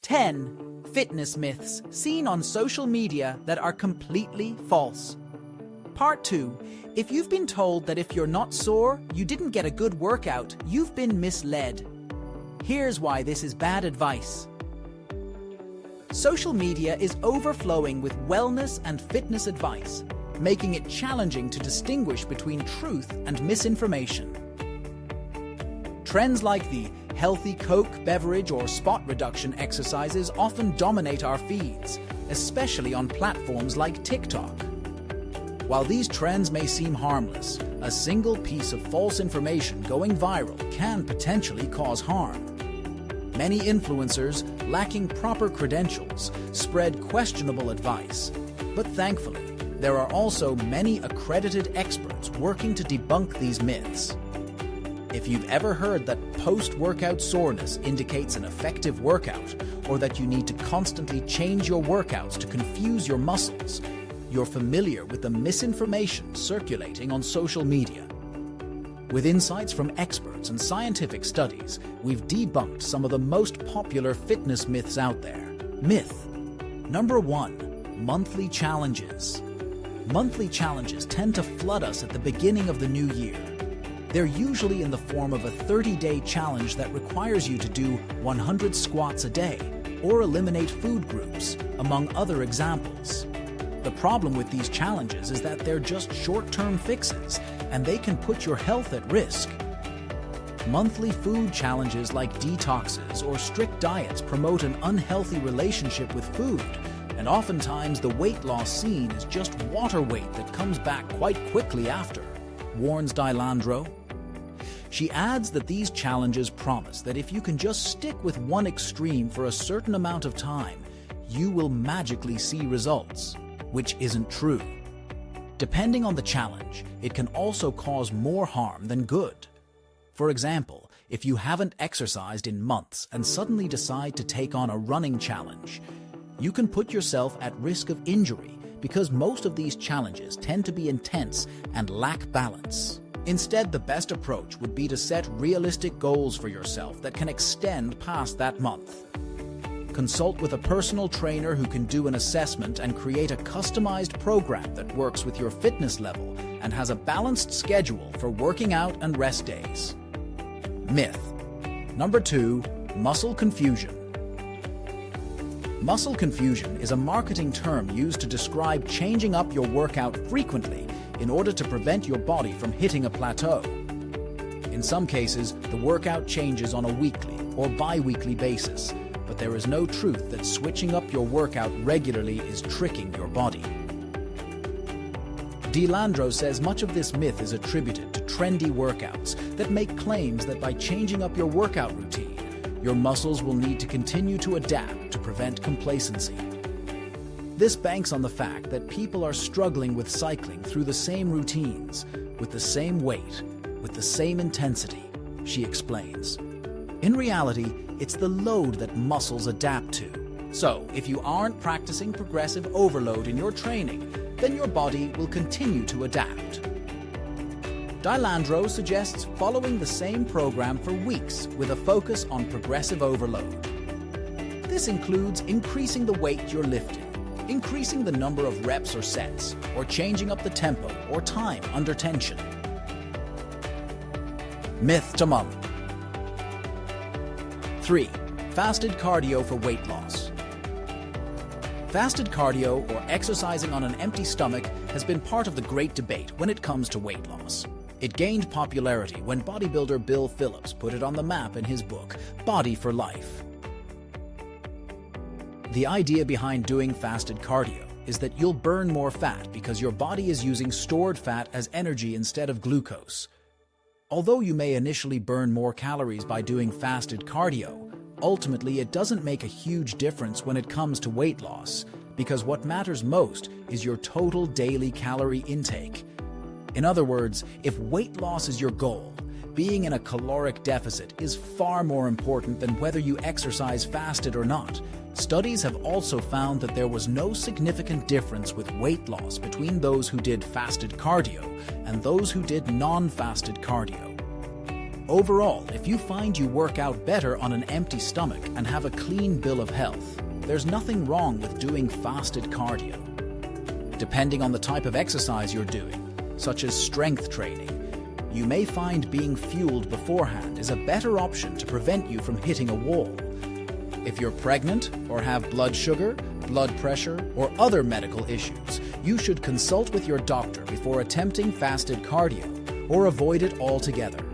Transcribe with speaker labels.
Speaker 1: 10 fitness myths seen on social media that are completely false. Part 2. If you've been told that if you're not sore, you didn't get a good workout, you've been misled. Here's why this is bad advice. Social media is overflowing with wellness and fitness advice, making it challenging to distinguish between truth and misinformation. Trends like the healthy Coke beverage or spot reduction exercises often dominate our feeds, especially on platforms like TikTok. While these trends may seem harmless, a single piece of false information going viral can potentially cause harm. Many influencers, lacking proper credentials, spread questionable advice. But thankfully, there are also many accredited experts working to debunk these myths. If you've ever heard that post-workout soreness indicates an effective workout, or that you need to constantly change your workouts to confuse your muscles, you're familiar with the misinformation circulating on social media. With insights from experts and scientific studies, we've debunked some of the most popular fitness myths out there. Myth number 1: monthly challenges. Monthly challenges tend to flood us at the beginning of the new year. They're usually in the form of a 30-day challenge that requires you to do 100 squats a day or eliminate food groups, among other examples. The problem with these challenges is that they're just short-term fixes, and they can put your health at risk. Monthly food challenges like detoxes or strict diets promote an unhealthy relationship with food, and oftentimes the weight loss seen is just water weight that comes back quite quickly after, warns Dilandro. She adds that these challenges promise that if you can just stick with one extreme for a certain amount of time, you will magically see results, which isn't true. Depending on the challenge, it can also cause more harm than good. For example, if you haven't exercised in months and suddenly decide to take on a running challenge, you can put yourself at risk of injury because most of these challenges tend to be intense and lack balance. Instead, the best approach would be to set realistic goals for yourself that can extend past that month. Consult with a personal trainer who can do an assessment and create a customized program that works with your fitness level and has a balanced schedule for working out and rest days. Myth number 2: muscle confusion. Muscle confusion is a marketing term used to describe changing up your workout frequently in order to prevent your body from hitting a plateau. In some cases, the workout changes on a weekly or bi-weekly basis, but there is no truth that switching up your workout regularly is tricking your body. Dilandro says much of this myth is attributed to trendy workouts that make claims that by changing up your workout routine, your muscles will need to continue to adapt to prevent complacency. This banks on the fact that people are struggling with cycling through the same routines, with the same weight, with the same intensity, she explains. In reality, it's the load that muscles adapt to. So, if you aren't practicing progressive overload in your training, then your body will continue to adapt. Dilandro suggests following the same program for weeks with a focus on progressive overload. This includes increasing the weight you're lifting, increasing the number of reps or sets, or changing up the tempo or time under tension. Myth number 3: fasted cardio for weight loss. Fasted cardio, or exercising on an empty stomach, has been part of the great debate when it comes to weight loss. It gained popularity when bodybuilder Bill Phillips put it on the map in his book, Body for Life. The idea behind doing fasted cardio is that you'll burn more fat because your body is using stored fat as energy instead of glucose. Although you may initially burn more calories by doing fasted cardio, ultimately it doesn't make a huge difference when it comes to weight loss, because what matters most is your total daily calorie intake. In other words, if weight loss is your goal, being in a caloric deficit is far more important than whether you exercise fasted or not. Studies have also found that there was no significant difference with weight loss between those who did fasted cardio and those who did non-fasted cardio. Overall, if you find you work out better on an empty stomach and have a clean bill of health, there's nothing wrong with doing fasted cardio. Depending on the type of exercise you're doing, such as strength training, you may find being fueled beforehand is a better option to prevent you from hitting a wall. If you're pregnant or have blood sugar, blood pressure, or other medical issues, you should consult with your doctor before attempting fasted cardio or avoid it altogether.